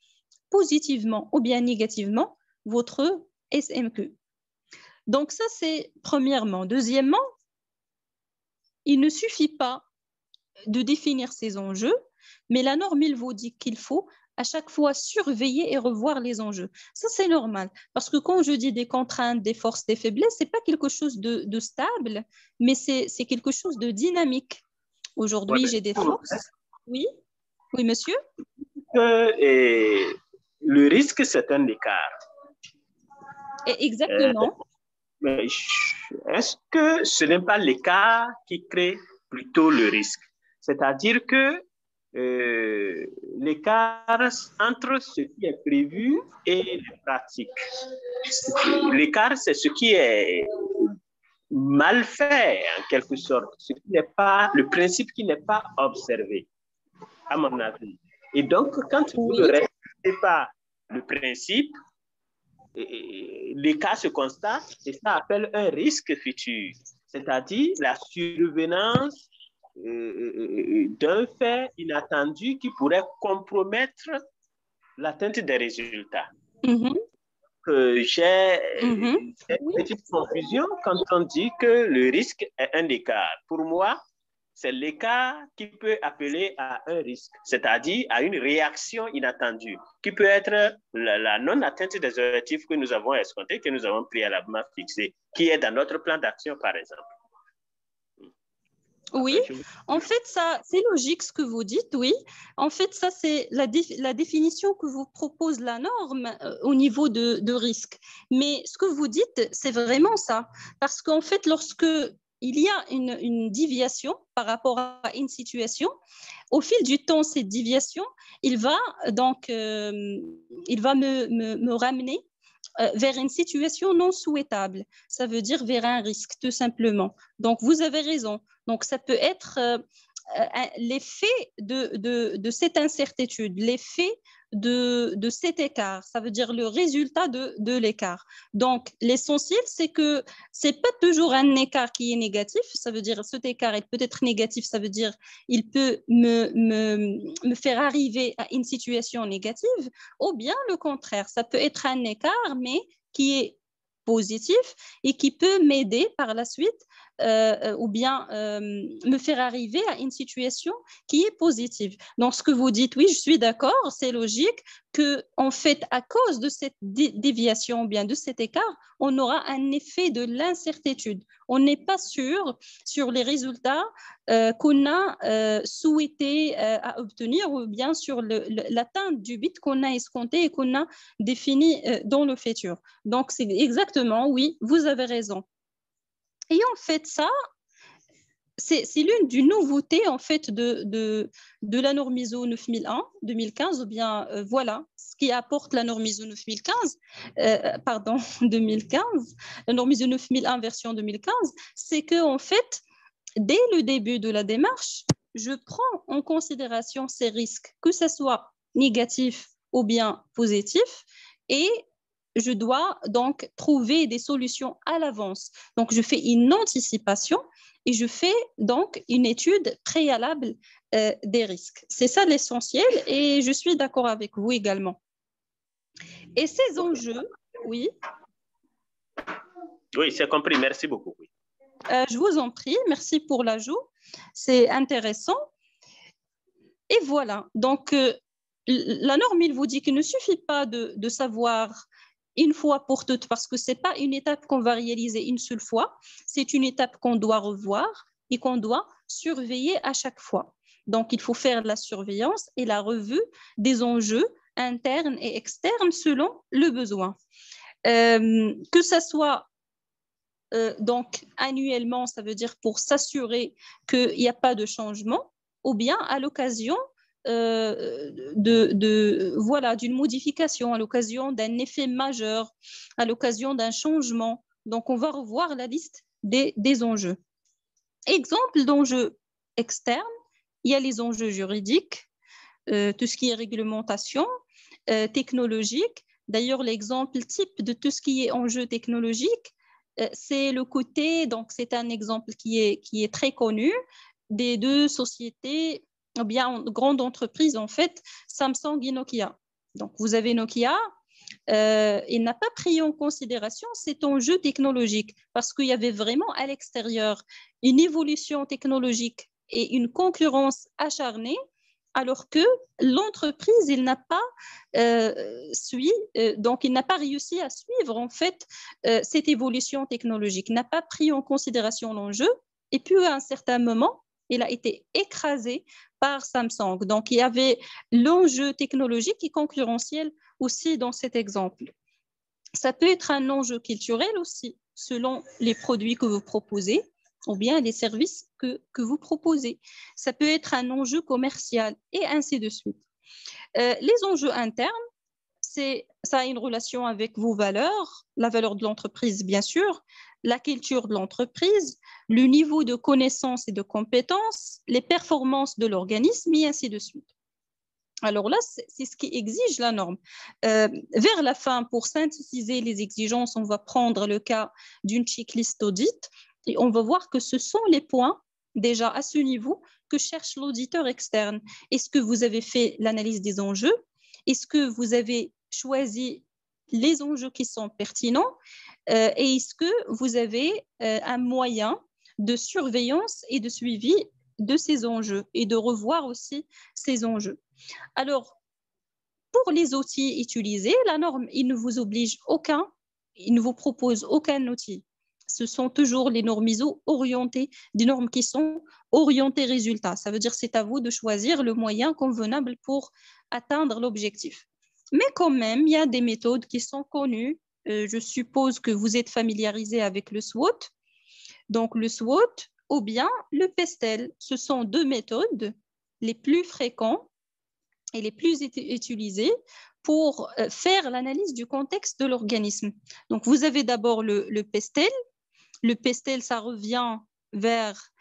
positivement ou bien négativement votre SMQ. Donc, ça, c'est premièrement. Deuxièmement, il ne suffit pas de définir ces enjeux, mais la norme, il vous dit qu'il faut à chaque fois surveiller et revoir les enjeux. Ça, c'est normal. Parce que quand je dis des contraintes, des forces, des faiblesses, ce n'est pas quelque chose de stable, mais c'est quelque chose de dynamique. Aujourd'hui, j'ai des forces. Oui, oui, monsieur. Le risque, c'est un écart. Exactement. Mais est-ce que ce n'est pas l'écart qui crée plutôt le risque? C'est-à-dire que l'écart entre ce qui est prévu et les pratiques. L'écart, c'est ce qui est mal fait, en quelque sorte. Ce qui n'est pas, le principe qui n'est pas observé, à mon avis. Et donc, quand vous ne respectez pas le principe, l'écart se constate et ça appelle un risque futur, c'est-à-dire la survenance d'un fait inattendu qui pourrait compromettre l'atteinte des résultats. J'ai une petite confusion quand on dit que le risque est un écart. Pour moi, c'est l'écart qui peut appeler à un risque, c'est-à-dire à une réaction inattendue, qui peut être la non-atteinte des objectifs que nous avons escomptés, que nous avons préalablement fixés, qui est dans notre plan d'action, par exemple. Oui, en fait, ça, c'est logique ce que vous dites, oui. En fait, ça, c'est la définition que vous propose la norme au niveau de risque. Mais ce que vous dites, c'est vraiment ça. Parce qu'en fait, lorsque il y a une déviation par rapport à une situation, au fil du temps, cette déviation, il va me ramener vers une situation non souhaitable. Ça veut dire vers un risque, tout simplement. Donc, vous avez raison. Donc, ça peut être l'effet de cette incertitude, l'effet de cet écart. Ça veut dire le résultat de l'écart. Donc, l'essentiel, c'est que ce n'est pas toujours un écart qui est négatif. Ça veut dire cet écart, il peut être négatif. Ça veut dire il peut me faire arriver à une situation négative. Ou bien le contraire, ça peut être un écart, mais qui est positif et qui peut m'aider par la suite ou bien me faire arriver à une situation qui est positive. Donc, ce que vous dites, oui, je suis d'accord, c'est logique que, en fait, à cause de cette déviation ou bien de cet écart, on aura un effet de l'incertitude. On n'est pas sûr sur les résultats qu'on a souhaité à obtenir ou bien sur l'atteinte du but qu'on a escompté et qu'on a défini dans le futur. Donc, c'est exactement, oui, vous avez raison. Et en fait, ça, c'est l'une des nouveautés en fait de la norme ISO 9001-2015, ou bien voilà ce qui apporte la norme ISO 9015, pardon, 2015, la norme ISO 9001 version 2015, c'est que en fait, dès le début de la démarche, je prends en considération ces risques, que ce soit négatif ou bien positif, et je dois donc trouver des solutions à l'avance. Donc, je fais une anticipation et je fais donc une étude préalable des risques. C'est ça l'essentiel et je suis d'accord avec vous également. Et ces enjeux, oui. Oui, c'est compris. Merci beaucoup. Oui. Je vous en prie, merci pour l'ajout. C'est intéressant. Et voilà, donc la norme, il vous dit qu'il ne suffit pas de savoir une fois pour toutes, parce que ce n'est pas une étape qu'on va réaliser une seule fois, c'est une étape qu'on doit revoir et qu'on doit surveiller à chaque fois. Donc, il faut faire la surveillance et la revue des enjeux internes et externes selon le besoin. Que ce soit donc annuellement, ça veut dire pour s'assurer qu'il n'y a pas de changement, ou bien à l'occasion voilà, d'une modification, à l'occasion d'un effet majeur, à l'occasion d'un changement. Donc, on va revoir la liste des enjeux. Exemple d'enjeux externes, il y a les enjeux juridiques, tout ce qui est réglementation, technologique. D'ailleurs, l'exemple type de tout ce qui est enjeu technologique, c'est le côté, donc c'est un exemple qui est très connu, des deux sociétés, ou bien grandes entreprises en fait, Samsung et Nokia. Donc vous avez Nokia, il n'a pas pris en considération cet enjeu technologique parce qu'il y avait vraiment à l'extérieur une évolution technologique et une concurrence acharnée, alors que l'entreprise, il n'a pas donc il n'a pas réussi à suivre en fait cette évolution technologique, n'a pas pris en considération l'enjeu, et puis à un certain moment, il a été écrasé par Samsung. Donc il y avait l'enjeu technologique et concurrentiel aussi dans cet exemple. Ça peut être un enjeu culturel aussi, selon les produits que vous proposez ou bien les services que vous proposez. Ça peut être un enjeu commercial et ainsi de suite. Les enjeux internes, ça a une relation avec vos valeurs, la valeur de l'entreprise, bien sûr, la culture de l'entreprise, le niveau de connaissances et de compétences, les performances de l'organisme et ainsi de suite. Alors là, c'est ce qui exige la norme. Vers la fin, pour synthétiser les exigences, on va prendre le cas d'une checklist audit et on va voir que ce sont les points déjà à ce niveau que cherche l'auditeur externe. Est-ce que vous avez fait l'analyse des enjeux? Est-ce que vous avez choisi les enjeux qui sont pertinents? Et est-ce que vous avez un moyen de surveillance et de suivi de ces enjeux et de revoir aussi ces enjeux? Alors, pour les outils utilisés, la norme, il ne vous oblige aucun, il ne vous propose aucun outil. Ce sont toujours les normes ISO orientées, des normes qui sont orientées résultats. Ça veut dire que c'est à vous de choisir le moyen convenable pour atteindre l'objectif. Mais quand même, il y a des méthodes qui sont connues. Je suppose que vous êtes familiarisé avec le SWOT. Donc, le SWOT ou bien le PESTEL, ce sont deux méthodes les plus fréquentes et les plus utilisées pour faire l'analyse du contexte de l'organisme. Donc, vous avez d'abord le PESTEL. Le PESTEL, ça revient vers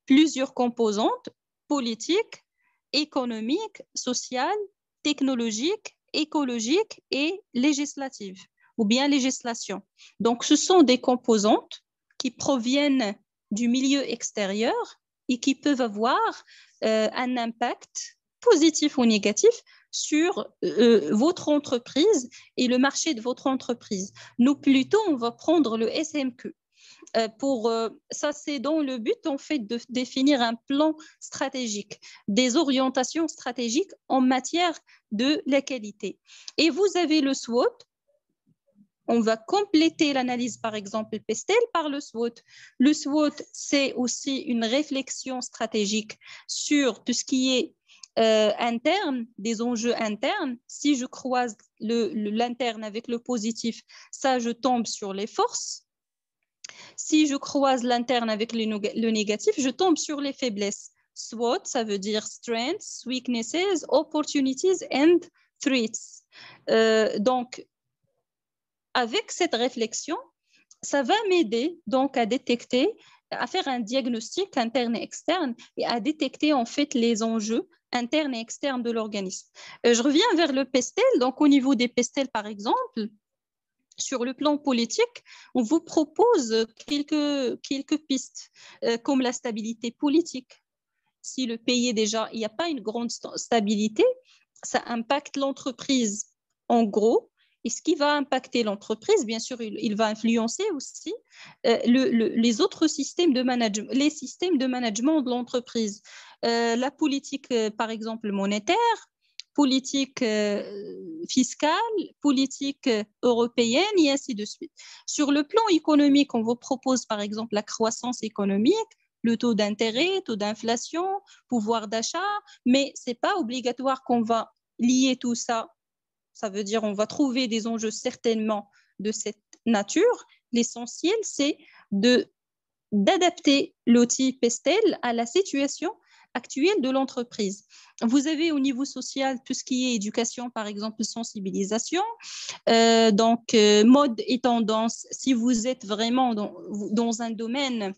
plusieurs composantes politiques, économiques, sociales, technologiques, écologiques et législatives, ou bien législation. Donc, ce sont des composantes qui proviennent du milieu extérieur et qui peuvent avoir un impact positif ou négatif sur votre entreprise et le marché de votre entreprise. Nous, plutôt, on va prendre le SMQ. Ça, c'est dans le but, en fait, de définir un plan stratégique, des orientations stratégiques en matière de la qualité. Et vous avez le SWOT. On va compléter l'analyse, par exemple, PESTEL par le SWOT. Le SWOT, c'est aussi une réflexion stratégique sur tout ce qui est interne, des enjeux internes. Si je croise l'interne avec le positif, ça, je tombe sur les forces. Si je croise l'interne avec le négatif, je tombe sur les faiblesses. SWOT, ça veut dire strengths, weaknesses, opportunities and threats. Donc, avec cette réflexion, ça va m'aider donc à détecter, à faire un diagnostic interne et externe et à détecter en fait les enjeux internes et externes de l'organisme. Je reviens vers le PESTEL. Donc, au niveau des PESTEL, par exemple, sur le plan politique, on vous propose quelques pistes, comme la stabilité politique. Si le pays est déjà, il n'y a pas une grande stabilité, ça impacte l'entreprise en gros. Et ce qui va impacter l'entreprise, bien sûr, il va influencer aussi les autres systèmes de management, les systèmes de management de l'entreprise. La politique, par exemple, monétaire, politique fiscale, politique européenne et ainsi de suite. Sur le plan économique, on vous propose par exemple la croissance économique, le taux d'intérêt, taux d'inflation, pouvoir d'achat, mais ce n'est pas obligatoire qu'on va lier tout ça. Ça veut dire qu'on va trouver des enjeux certainement de cette nature. L'essentiel, c'est d'adapter l'outil PESTEL à la situation actuelle de l'entreprise. Vous avez au niveau social tout ce qui est éducation, par exemple, sensibilisation, mode et tendance. Si vous êtes vraiment dans un domaine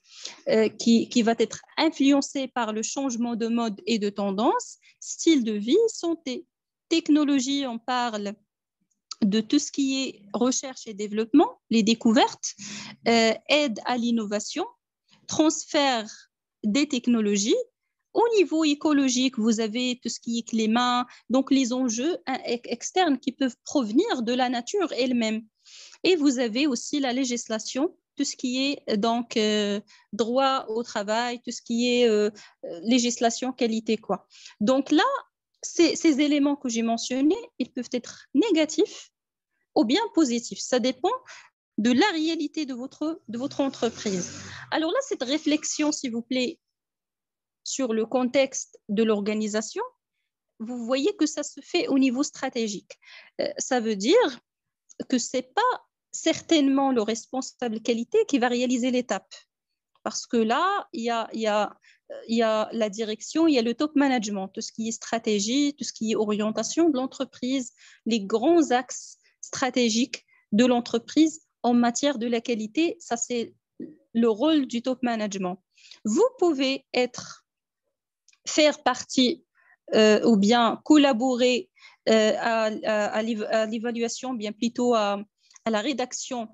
qui va être influencé par le changement de mode et de tendance, style de vie, santé, technologie, on parle de tout ce qui est recherche et développement, les découvertes, aide à l'innovation, transfert des technologies. Au niveau écologique, vous avez tout ce qui est climat, donc les enjeux externes qui peuvent provenir de la nature elle-même. Et vous avez aussi la législation, tout ce qui est donc droit au travail, tout ce qui est législation qualité, quoi. Donc là, ces éléments que j'ai mentionnés, ils peuvent être négatifs ou bien positifs. Ça dépend de la réalité de votre entreprise. Alors là, cette réflexion, s'il vous plaît, sur le contexte de l'organisation, vous voyez que ça se fait au niveau stratégique. Ça veut dire que ce n'est pas certainement le responsable qualité qui va réaliser l'étape. Parce que là, il y a la direction, il y a le top management, tout ce qui est stratégie, tout ce qui est orientation de l'entreprise, les grands axes stratégiques de l'entreprise en matière de la qualité, ça c'est le rôle du top management. Vous pouvez faire partie ou bien collaborer à l'évaluation, bien plutôt à la rédaction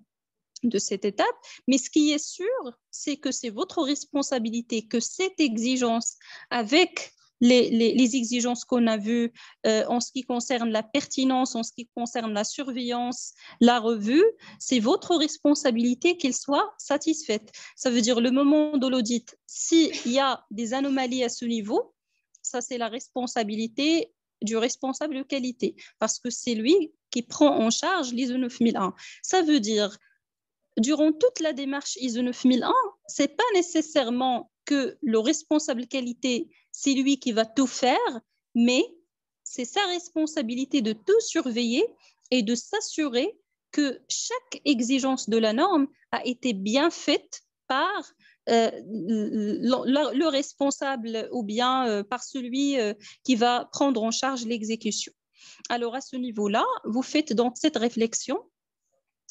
de cette étape, mais ce qui est sûr, c'est que c'est votre responsabilité que cette exigence, avec les exigences qu'on a vues en ce qui concerne la pertinence, en ce qui concerne la surveillance, la revue, c'est votre responsabilité qu'elle soit satisfaite. Ça veut dire le moment de l'audit, s'il y a des anomalies à ce niveau, ça c'est la responsabilité du responsable de qualité, parce que c'est lui qui prend en charge l'ISO 9001. Ça veut dire durant toute la démarche ISO 9001, ce n'est pas nécessairement que le responsable qualité, c'est lui qui va tout faire, mais c'est sa responsabilité de tout surveiller et de s'assurer que chaque exigence de la norme a été bien faite par le responsable ou bien par celui qui va prendre en charge l'exécution. Alors, à ce niveau-là, vous faites donc cette réflexion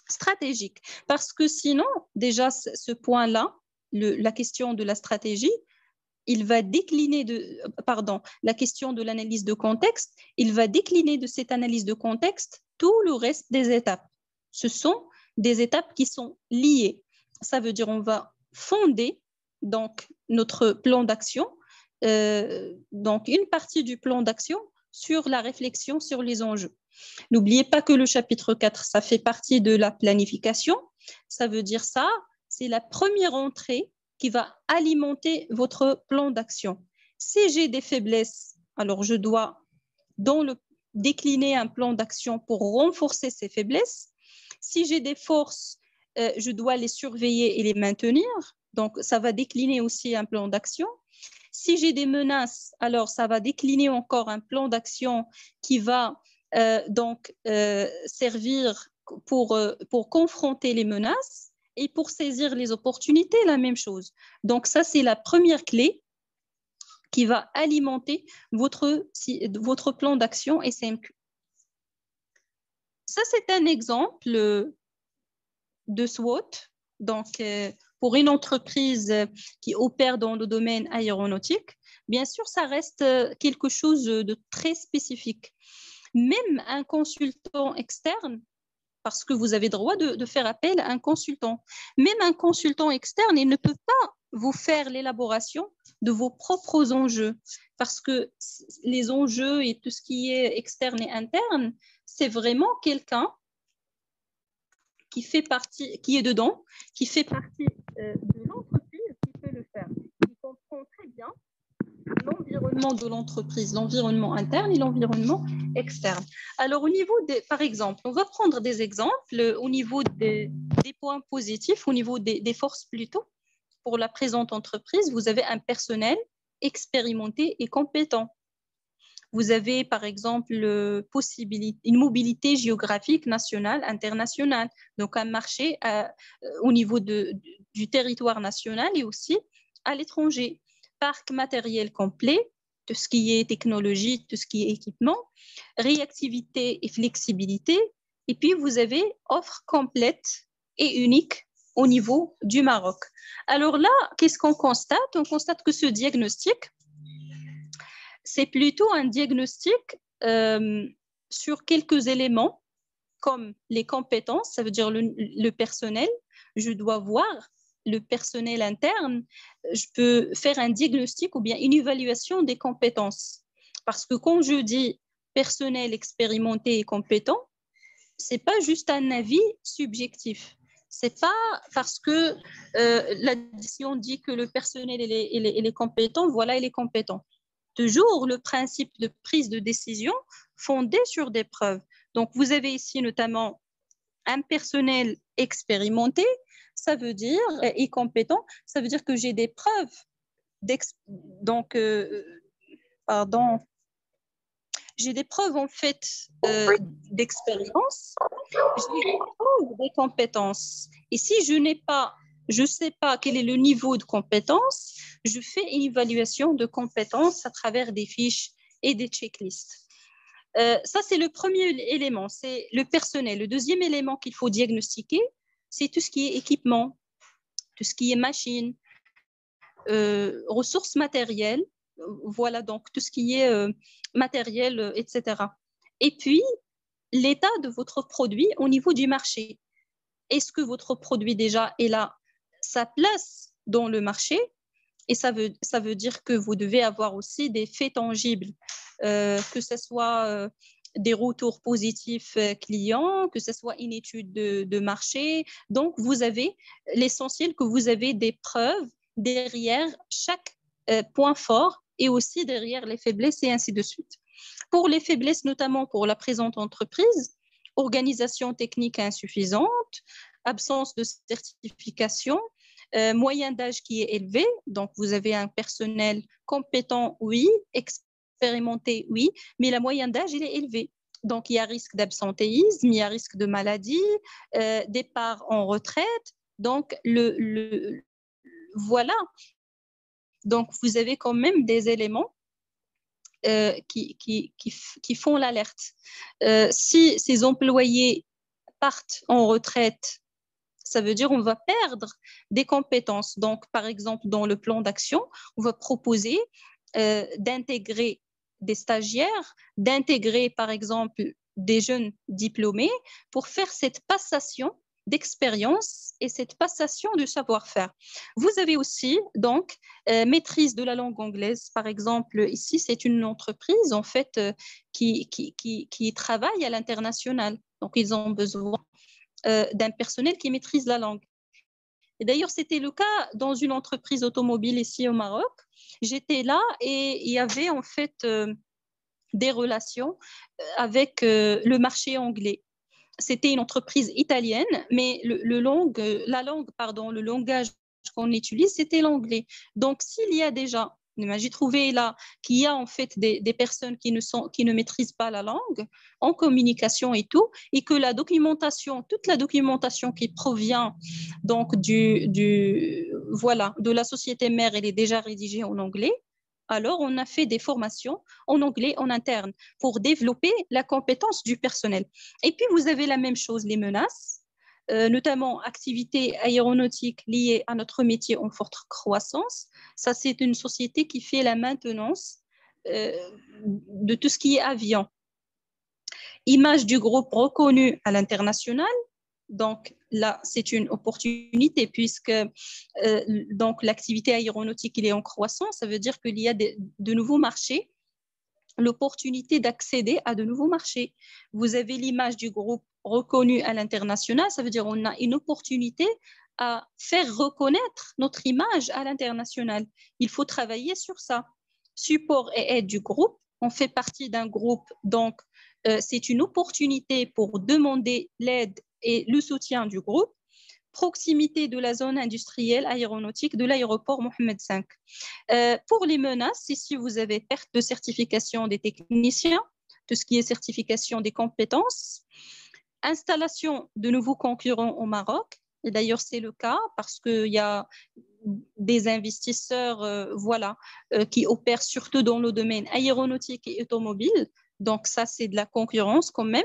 stratégique. Parce que sinon, déjà, ce point-là, la question de la stratégie, il va décliner la question de l'analyse de contexte, il va décliner de cette analyse de contexte tout le reste des étapes. Ce sont des étapes qui sont liées. Ça veut dire on va fonder donc notre plan d'action, donc une partie du plan d'action sur la réflexion sur les enjeux. N'oubliez pas que le chapitre 4, ça fait partie de la planification. Ça veut dire ça, c'est la première entrée qui va alimenter votre plan d'action. Si j'ai des faiblesses, alors je dois décliner un plan d'action pour renforcer ces faiblesses. Si j'ai des forces, je dois les surveiller et les maintenir. Donc, ça va décliner aussi un plan d'action. Si j'ai des menaces, alors ça va décliner encore un plan d'action qui va servir pour confronter les menaces. Et pour saisir les opportunités, la même chose. Donc ça, c'est la première clé qui va alimenter votre plan d'action SMQ. Ça, c'est un exemple de SWOT. Donc, pour une entreprise qui opère dans le domaine aéronautique, bien sûr, ça reste quelque chose de très spécifique. Même un consultant externe, parce que vous avez droit de faire appel à un consultant, même un consultant externe, il ne peut pas vous faire l'élaboration de vos propres enjeux, parce que les enjeux et tout ce qui est externe et interne, c'est vraiment quelqu'un qui fait partie, qui est dedans, qui fait partie de l'entreprise qui peut le faire. Il comprend très bien l'environnement de l'entreprise, l'environnement interne et l'environnement externe. Alors, au niveau par exemple, on va prendre des exemples au niveau des points positifs, au niveau des forces plutôt. Pour la présente entreprise, vous avez un personnel expérimenté et compétent. Vous avez, par exemple, une mobilité géographique nationale, internationale, donc un marché au niveau du territoire national et aussi à l'étranger. Parc matériel complet, tout ce qui est technologie, tout ce qui est équipement, réactivité et flexibilité. Et puis, vous avez offre complète et unique au niveau du Maroc. Alors là, qu'est-ce qu'on constate? On constate que ce diagnostic, c'est plutôt un diagnostic sur quelques éléments, comme les compétences, ça veut dire le personnel. Je dois voir le personnel interne, je peux faire un diagnostic ou bien une évaluation des compétences. Parce que quand je dis personnel expérimenté et compétent, ce n'est pas juste un avis subjectif. Ce n'est pas parce que l'addition dit que le personnel il est compétent, voilà, il est compétent. Toujours le principe de prise de décision fondé sur des preuves. Donc, vous avez ici notamment un personnel expérimenté, ça veut dire, et compétent, ça veut dire que j'ai des preuves j'ai des preuves en fait d'expérience, j'ai des preuves des compétences. Et si je ne sais pas quel est le niveau de compétence, je fais une évaluation de compétences à travers des fiches et des checklists. Ça, c'est le premier élément, c'est le personnel. Le deuxième élément qu'il faut diagnostiquer, c'est tout ce qui est équipement, tout ce qui est machine, ressources matérielles, voilà, donc tout ce qui est matériel, etc. Et puis, l'état de votre produit au niveau du marché. Est-ce que votre produit déjà est là, sa place dans le marché? Et ça veut dire que vous devez avoir aussi des faits tangibles, que ce soit des retours positifs clients, que ce soit une étude de marché. Donc, vous avez l'essentiel que vous avez des preuves derrière chaque point fort et aussi derrière les faiblesses et ainsi de suite. Pour les faiblesses, notamment pour la présente entreprise, organisation technique insuffisante, absence de certification, moyen d'âge qui est élevé, donc vous avez un personnel compétent, oui, expérimenté, oui, mais la moyenne d'âge, il est élevé. Donc, il y a risque d'absentéisme, il y a risque de maladie, départ en retraite. Donc, voilà. Donc, vous avez quand même des éléments qui font l'alerte. Si ces employés partent en retraite, ça veut dire qu'on va perdre des compétences. Donc, par exemple, dans le plan d'action, on va proposer d'intégrer des stagiaires, d'intégrer, par exemple, des jeunes diplômés pour faire cette passation d'expérience et cette passation de savoir-faire. Vous avez aussi, donc, maîtrise de la langue anglaise. Par exemple, ici, c'est une entreprise, en fait, qui travaille à l'international. Donc, ils ont besoin d'un personnel qui maîtrise la langue. Et d'ailleurs, c'était le cas dans une entreprise automobile ici au Maroc. J'étais là et il y avait en fait des relations avec le marché anglais. C'était une entreprise italienne, mais le langage qu'on utilise, c'était l'anglais. Donc, s'il y a déjà J'ai trouvé là qu'il y a en fait des personnes qui ne maîtrisent pas la langue en communication et tout, et que la documentation, toute la documentation qui provient donc de la société mère, elle est déjà rédigée en anglais. Alors, on a fait des formations en anglais en interne pour développer la compétence du personnel. Et puis, vous avez la même chose, les menaces. Notamment activités aéronautiques liées à notre métier en forte croissance. Ça, c'est une société qui fait la maintenance de tout ce qui est avion. Image du groupe reconnu à l'international. Donc là, c'est une opportunité puisque donc l'activité aéronautique il est en croissance. Ça veut dire qu'il y a de nouveaux marchés, l'opportunité d'accéder à de nouveaux marchés. Vous avez l'image du groupe reconnu à l'international, ça veut dire qu'on a une opportunité à faire reconnaître notre image à l'international. Il faut travailler sur ça. Support et aide du groupe, on fait partie d'un groupe, donc c'est une opportunité pour demander l'aide et le soutien du groupe. Proximité de la zone industrielle aéronautique de l'aéroport Mohamed V. Pour les menaces, ici, vous avez perte de certification des techniciens, tout ce qui est certification des compétences, installation de nouveaux concurrents au Maroc. Et d'ailleurs, c'est le cas parce qu'il y a des investisseurs qui opèrent surtout dans le domaine aéronautique et automobile. Donc, ça, c'est de la concurrence quand même.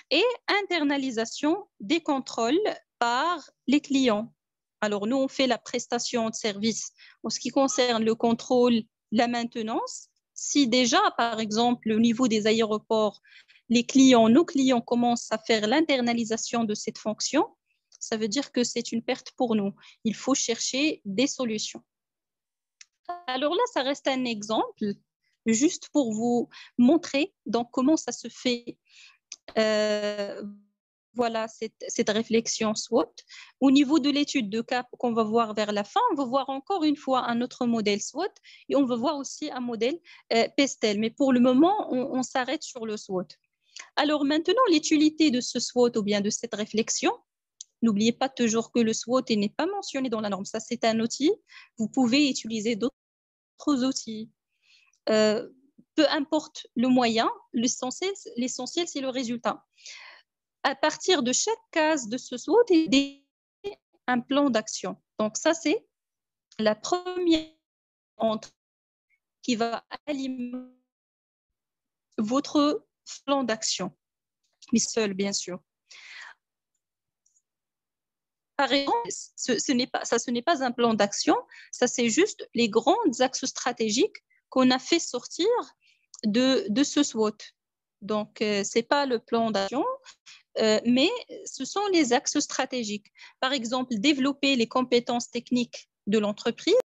Et internalisation des contrôles par les clients. Alors, nous, on fait la prestation de service en ce qui concerne le contrôle, la maintenance. Si déjà, par exemple, au niveau des aéroports, nos clients commencent à faire l'internalisation de cette fonction, ça veut dire que c'est une perte pour nous. Il faut chercher des solutions. Alors là, ça reste un exemple, juste pour vous montrer donc, comment ça se fait. Voilà cette réflexion SWOT. Au niveau de l'étude de cas qu'on va voir vers la fin, on va voir encore une fois un autre modèle SWOT et on va voir aussi un modèle PESTEL. Mais pour le moment, on s'arrête sur le SWOT. Alors maintenant, l'utilité de ce SWOT ou bien de cette réflexion, n'oubliez pas toujours que le SWOT n'est pas mentionné dans la norme. Ça, c'est un outil. Vous pouvez utiliser d'autres outils. Peu importe le moyen, l'essentiel, c'est le résultat. À partir de chaque case de ce SWOT, il y a un plan d'action. Donc ça, c'est la première entrée qui va alimenter votre plan d'action, mais seul, bien sûr. Par exemple, ce n'est pas un plan d'action, ça c'est juste les grands axes stratégiques qu'on a fait sortir de ce SWOT. Donc, ce n'est pas le plan d'action, mais ce sont les axes stratégiques. Par exemple, développer les compétences techniques de l'entreprise,